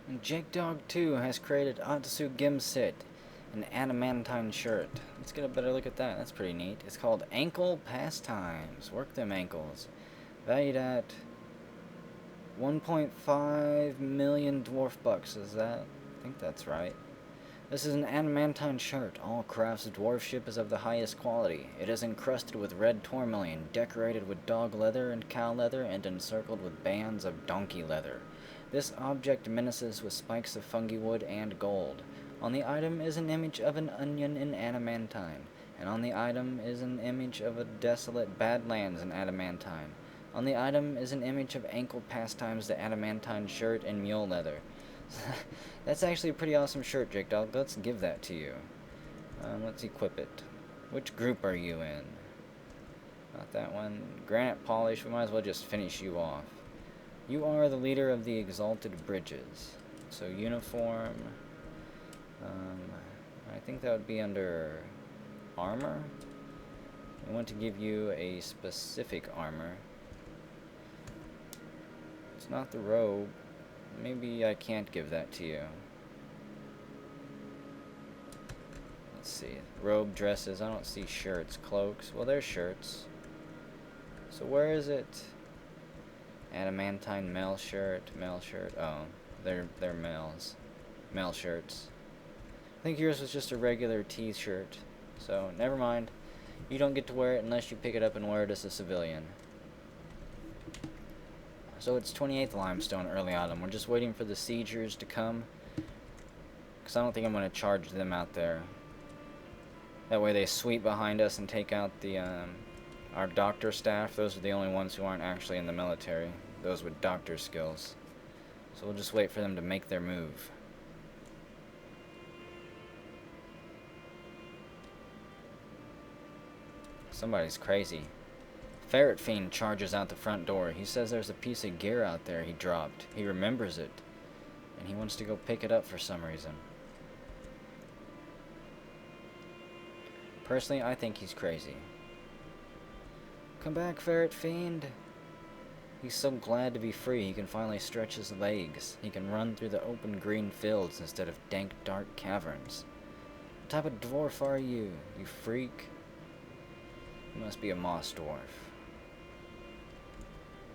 And Jake Dog 2 has created Atsu Gimsit, an adamantine shirt. Let's get a better look at that. That's pretty neat. It's called Ankle Pastimes. Work them ankles. Valued at 1.5 million dwarf bucks. Is that? I think that's right. This is an adamantine shirt. All crafts dwarfship is of the highest quality. It is encrusted with red tourmaline, decorated with dog leather and cow leather, and encircled with bands of donkey leather. This object menaces with spikes of fungi wood and gold. On the item is an image of an onion in adamantine, and on the item is an image of a desolate badlands in adamantine. On the item is an image of ankle pastimes, the adamantine shirt, and mule leather. That's actually a pretty awesome shirt, Jake Dog. Let's give that to you. Let's equip it. Which group are you in? Not that one. Granite Polish. We might as well just finish you off. You are the leader of the Exalted Bridges. So uniform. I think that would be under armor. We want to give you a specific armor. It's not the robe. Maybe I can't give that to you. Let's see. Robe, dresses. I don't see shirts. Cloaks. Well, there's shirts. So where is it? Adamantine male shirt. Male shirt. Oh, they're males. Male shirts. I think yours was just a regular t-shirt. So never mind. You don't get to wear it unless you pick it up and wear it as a civilian. So it's 28th limestone, early autumn. We're just waiting for the siegers to come, because I don't think I'm going to charge them out there. That way they sweep behind us and take out the our doctor staff. Those are the only ones who aren't actually in the military. Those with doctor skills. So we'll just wait for them to make their move. Somebody's crazy. Ferret Fiend charges out the front door. He says there's a piece of gear out there he dropped. He remembers it, and he wants to go pick it up for some reason. Personally, I think he's crazy. Come back, Ferret Fiend. He's so glad to be free he can finally stretch his legs. He can run through the open green fields instead of dank, dark caverns. What type of dwarf are you, you freak? You must be a moss dwarf.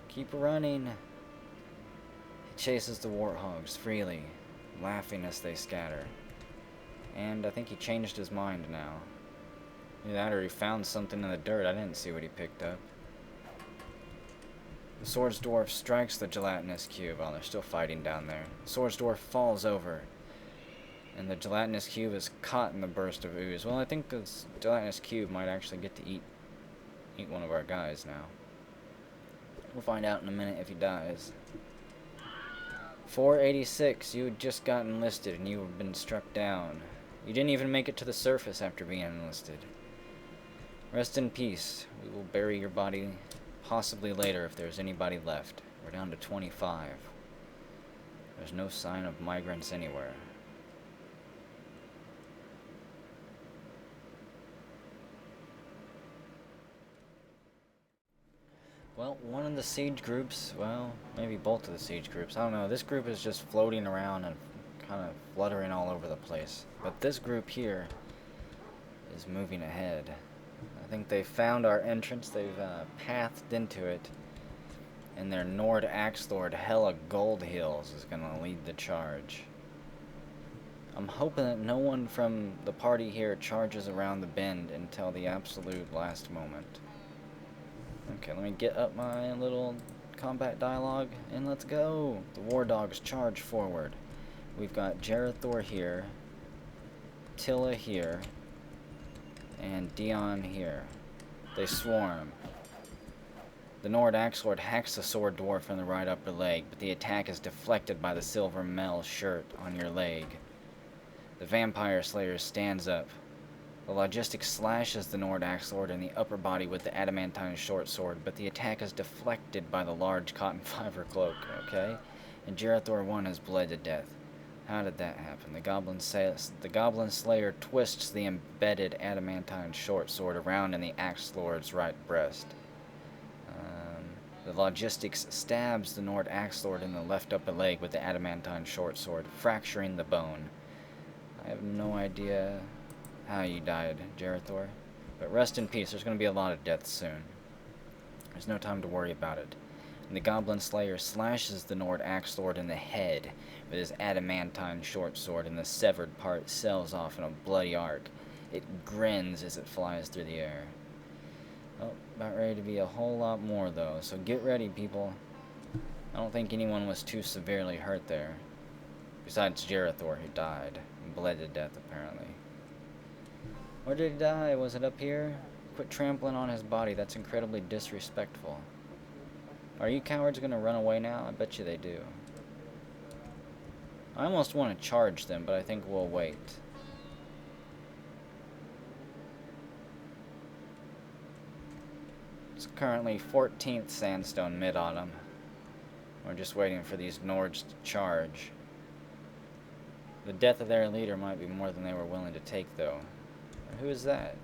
Keep running. He chases the warthogs freely, laughing as they scatter. And I think he changed his mind now. Either that or he found something in the dirt. I didn't see what he picked up. The Swords Dwarf strikes the gelatinous cube. Oh, they're still fighting down there. The Swords Dwarf falls over, and the gelatinous cube is caught in the burst of ooze. Well, I think this gelatinous cube might actually get to eat one of our guys now. We'll find out in a minute if he dies. 486, you had just got enlisted and you have been struck down. You didn't even make it to the surface after being enlisted. Rest in peace. We will bury your body possibly later if there's anybody left. We're down to 25. There's no sign of migrants anywhere. Well, one of the siege groups, well, maybe both of the siege groups, I don't know. This group is just floating around and kind of fluttering all over the place. But this group here is moving ahead. I think they found our entrance, they've pathed into it, and their Nord Axe Lord, Hella Goldhills, is going to lead the charge. I'm hoping that no one from the party here charges around the bend until the absolute last moment. Okay, let me get up my little combat dialogue, and let's go! The war dogs charge forward. We've got Jarethor here, Tilla here, and Dion here. They swarm. The Nord Axe Lord hacks the Sword Dwarf in the right upper leg, but the attack is deflected by the silver Mel shirt on your leg. The Vampire Slayer stands up. The Logistic slashes the Nord Axe Lord in the upper body with the adamantine short sword, but the attack is deflected by the large cotton fiber cloak, okay? And Jarethor 1 has bled to death. How did that happen? The Goblin Slayer twists the embedded adamantine short sword around in the Axe Lord's right breast. The logistics stabs the Nord Axe Lord in the left upper leg with the adamantine short sword, fracturing the bone. I have no idea how you died, Jarethor, but rest in peace. There's going to be a lot of deaths soon. There's no time to worry about it. And the Goblin Slayer slashes the Nord Axe Lord in the head with his adamantine short sword, and the severed part sails off in a bloody arc. It grins as it flies through the air. Oh, about ready to be a whole lot more, though, so get ready, people. I don't think anyone was too severely hurt there. Besides Jarethor, who died. And bled to death, apparently. Where did he die? Was it up here? Quit trampling on his body. That's incredibly disrespectful. Are you cowards going to run away now? I bet you they do. I almost want to charge them, but I think we'll wait. It's currently 14th Sandstone Mid-Autumn. We're just waiting for these Nords to charge. The death of their leader might be more than they were willing to take, though. Who is that?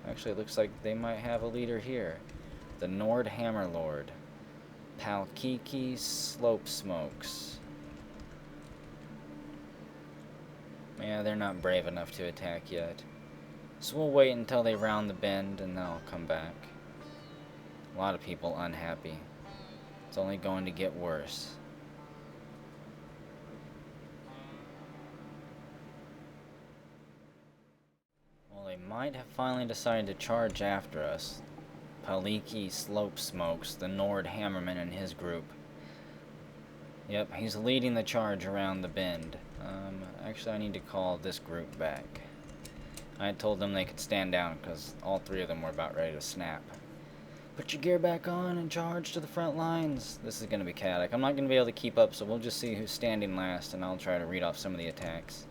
Actually, it looks like they might have a leader here. The Nord Hammerlord. Palkiki Slope Smokes. Yeah, they're not brave enough to attack yet. So we'll wait until they round the bend and then I'll come back. A lot of people unhappy. It's only going to get worse. Well, they might have finally decided to charge after us. Paliki Slope Smokes, the Nord Hammerman and his group. Yep, he's leading the charge around the bend. Actually, I need to call this group back. I had told them they could stand down because all three of them were about ready to snap. Put your gear back on and charge to the front lines. This is going to be chaotic. I'm not going to be able to keep up, so we'll just see who's standing last, and I'll try to read off some of the attacks.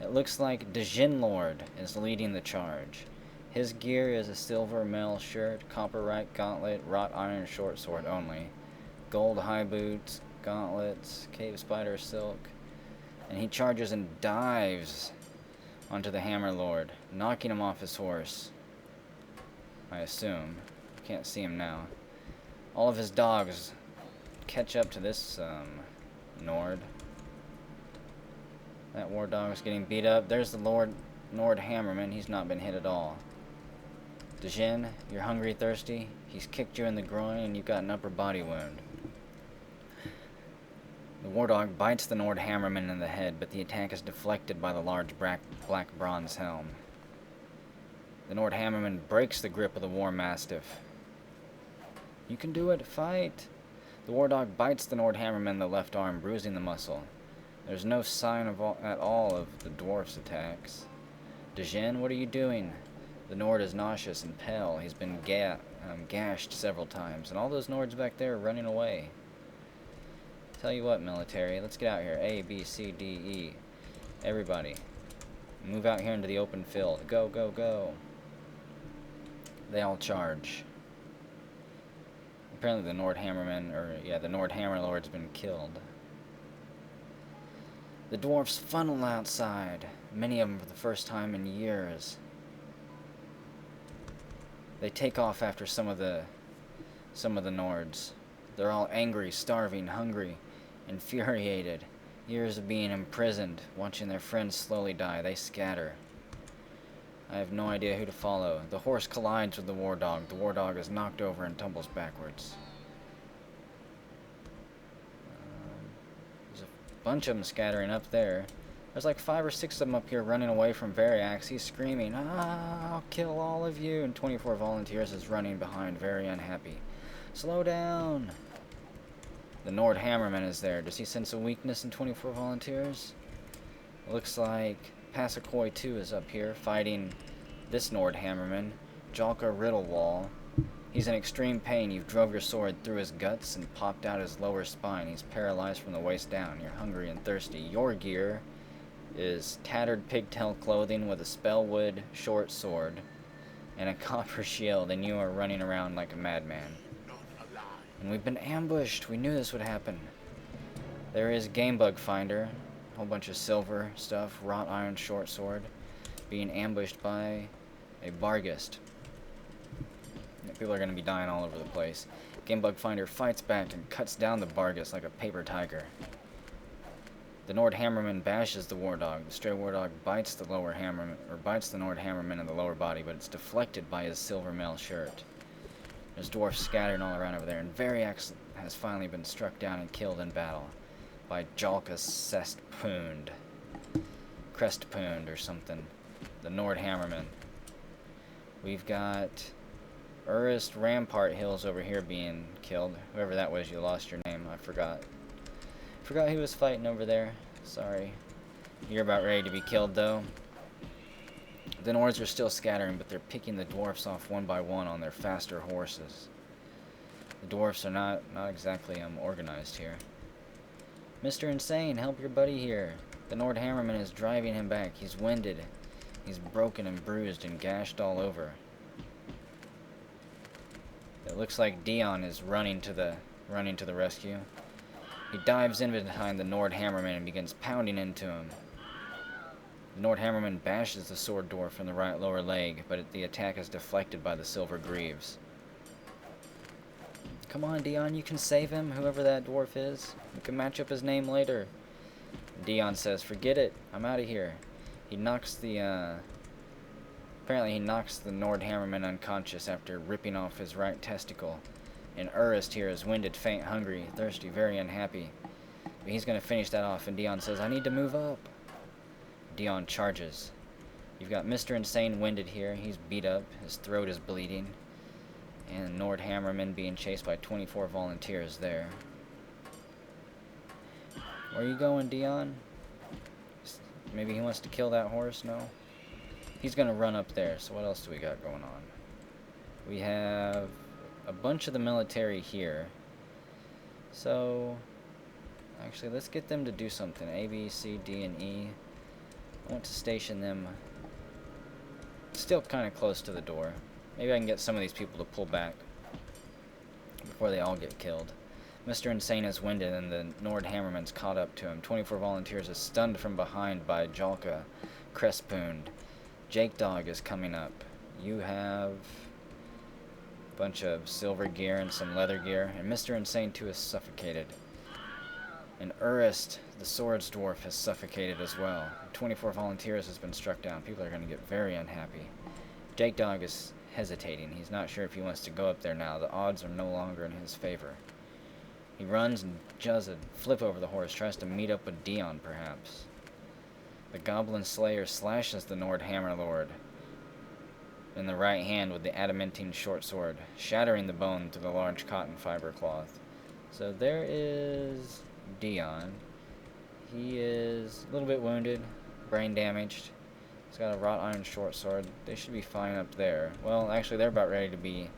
It looks like Djinn Lord is leading the charge. His gear is a silver mail shirt, copperite gauntlet, wrought iron short sword only, gold high boots, gauntlets, cave spider silk, and he charges and dives onto the Hammer Lord, knocking him off his horse. I assume. Can't see him now. All of his dogs catch up to this Nord. That war dog is getting beat up. There's the Nord Hammerman. He's not been hit at all. Djinn, you're hungry, thirsty. He's kicked you in the groin and you've got an upper body wound. The war dog bites the Nord Hammerman in the head, but the attack is deflected by the large black bronze helm. The Nord Hammerman breaks the grip of the War Mastiff. You can do it, fight! The war dog bites the Nord Hammerman in the left arm, bruising the muscle. There's no sign at all of the dwarf's attacks. Djinn, what are you doing? The Nord is nauseous and pale. He's been gashed several times, and all those Nords back there are running away. Tell you what, military, let's get out here. A, B, C, D, E. Everybody. Move out here into the open field. Go, go, go. They all charge. Apparently the Nord Hammerman, the Nord Hammerlord's been killed. The dwarfs funnel outside, many of them for the first time in years. They take off after some of the Nords. They're all angry, starving, hungry, infuriated. Years of being imprisoned, watching their friends slowly die. They scatter. I have no idea who to follow. The horse collides with the war dog. The war dog is knocked over and tumbles backwards. There's a bunch of them scattering up there. There's like 5 or 6 of them up here running away from Variax. He's screaming, "Ah, I'll kill all of you!" And 24 volunteers is running behind, very unhappy. Slow down! The Nord Hammerman is there. Does he sense a weakness in 24 volunteers? It looks like Passakoi 2 is up here, fighting this Nord Hammerman, Jalka Riddlewall. He's in extreme pain. You've drove your sword through his guts and popped out his lower spine. He's paralyzed from the waist down. You're hungry and thirsty. Your gear is tattered pigtail clothing with a spellwood short sword and a copper shield, and you are running around like a madman. And we've been ambushed. We knew this would happen. There is Gamebug Finder, a whole bunch of silver stuff, wrought iron short sword, being ambushed by a Barghest. People are going to be dying all over the place. Gamebug Finder fights back and cuts down the Bargus like a paper tiger. The Nord Hammerman bashes the War Dog. The stray War Dog bites the Nord Hammerman in the lower body, but it's deflected by his silver mail shirt. There's dwarfs scattered all around over there, and Variax has finally been struck down and killed in battle by Jalka Crestpoond or something. The Nord Hammerman. We've got Urist Rampart Hills over here being killed. Whoever that was, you lost your name. I forgot. Forgot who was fighting over there. Sorry. You're about ready to be killed, though. The Nords are still scattering, but they're picking the dwarfs off one by one on their faster horses. The dwarfs are not exactly organized here. Mr. Insane, help your buddy here. The Nord Hammerman is driving him back. He's winded. He's broken and bruised and gashed all over. It looks like Dion is running to the rescue. He dives in behind the Nord Hammerman and begins pounding into him. The Nord Hammerman bashes the sword dwarf in the right lower leg, but the attack is deflected by the silver greaves. Come on, Dion, you can save him, whoever that dwarf is. We can match up his name later. Dion says, forget it, I'm out of here. He knocks the, apparently he knocks the Nord Hammerman unconscious after ripping off his right testicle. And Urist here is winded, faint, hungry, thirsty, very unhappy. But he's going to finish that off, and Dion says, I need to move up. Dion charges. You've got Mr. Insane winded here. He's beat up. His throat is bleeding. And Nord Hammerman being chased by 24 volunteers there. Where are you going, Dion? Maybe he wants to kill that horse? No? He's going to run up there. So what else do we got going on? We have a bunch of the military here. So, actually, let's get them to do something. A, B, C, D, and E. I want to station them still kind of close to the door. Maybe I can get some of these people to pull back before they all get killed. Mr. Insane is winded and the Nord Hammerman's caught up to him. 24 volunteers is stunned from behind by Jalka Crestpoond. Jake Dog is coming up. You have a bunch of silver gear and some leather gear, and Mr. Insane too is suffocated. And Urist, the swords dwarf, has suffocated as well. 24 volunteers has been struck down. People are going to get very unhappy. Jake Dog is hesitating. He's not sure if he wants to go up there now. The odds are no longer in his favor. He runs and does a flip over the horse, tries to meet up with Dion, perhaps. The Goblin Slayer slashes the Nord Hammerlord in the right hand with the adamantine short sword, shattering the bone through the large cotton fiber cloth. So there is Dion. He is a little bit wounded, brain damaged. He's got a wrought iron short sword. They should be fine up there. Well, actually, they're about ready to be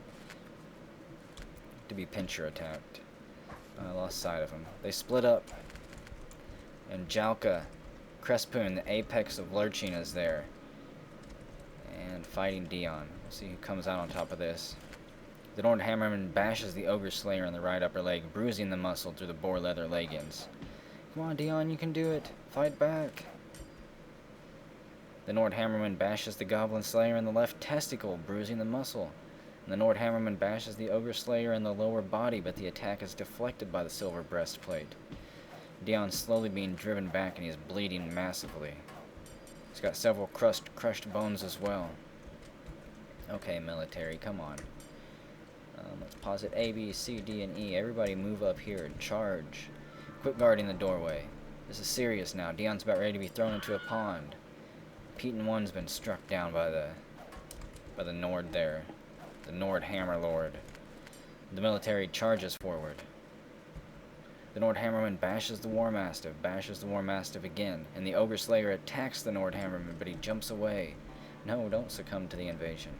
pincher attacked. I lost sight of him. They split up, and Jalka Crestpoond, the apex of lurching, is there, and fighting Dion. We'll see who comes out on top of this. The Nord Hammerman bashes the Ogre Slayer in the right upper leg, bruising the muscle through the boar leather leggings. Come on, Dion, you can do it. Fight back. The Nord Hammerman bashes the Goblin Slayer in the left testicle, bruising the muscle. And the Nord Hammerman bashes the Ogre Slayer in the lower body, but the attack is deflected by the silver breastplate. Dion's slowly being driven back, and he is bleeding massively. He's got several crushed bones as well. Okay, military, come on. Let's pause it. A, B, C, D, and E. Everybody move up here and charge. Quit guarding the doorway. This is serious now. Dion's about ready to be thrown into a pond. Pete 1's been struck down by the Nord there. The Nord Hammerlord. The military charges forward. The Nord Hammerman bashes the War Mastiff again, and the Ogre Slayer attacks the Nord Hammerman, but he jumps away. No, don't succumb to the invasion.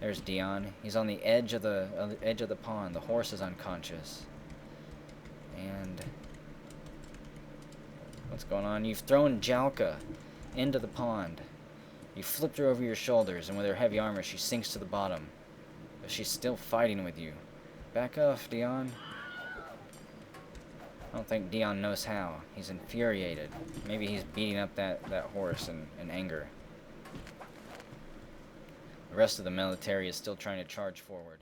There's Dion. He's on the edge of the pond. The horse is unconscious. And what's going on? You've thrown Jalka into the pond. You flipped her over your shoulders, and with her heavy armor, she sinks to the bottom. But she's still fighting with you. Back off, Dion. I don't think Dion knows how. He's infuriated. Maybe he's beating up that horse in anger. The rest of the military is still trying to charge forward.